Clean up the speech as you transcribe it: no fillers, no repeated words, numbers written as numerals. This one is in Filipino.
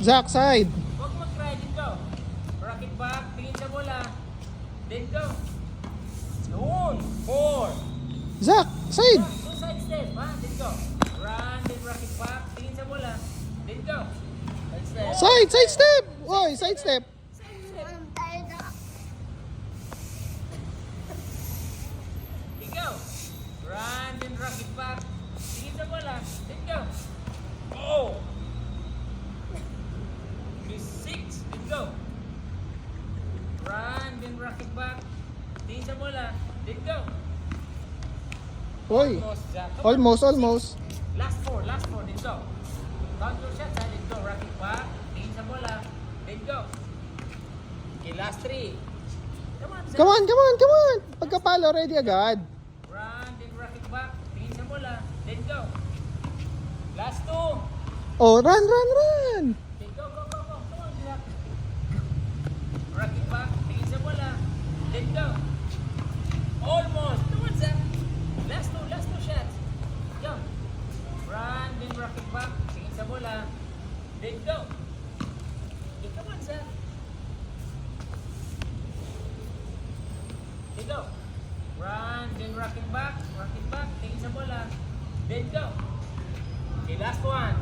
Zach, side. Huwag mag-try dito. Rock it back. Tingin sa bola. Then go. Noon. 4. Zach, side. Two side step. Ha? Then go. Run. Then rock it back. Tingin sa bola. Then go. Side step. Side step. Oy, side step. Side step. Then go. Run. Then rock it back. Tingin sa bola. Then go. Oh. 6. Then go. Run. Then rock it back. Tingin sa bola. Then go. Oy. Zach. Come on. Almost. Last 4. Then go. Count your shots. Then go. Rock it back. Tingin sa bola. Then go. Okay, last 3. Come on, Zach. Come on. Pagkapalo, ready agad. Run. Then rock it back. Tingin sa bola. Then go. Last 2. Oh, run. Okay, go. Come on, Zach. Rock it back. Tingin sa bola. Then go. Almost. Come on, Zach. Last two shots. Go. Run, then rock it back. Tingin sa bola. Then go. Okay, come on, Zach. Okay, go. Run, then rock it back. Tingin sa bola. Then go. Okay, last one.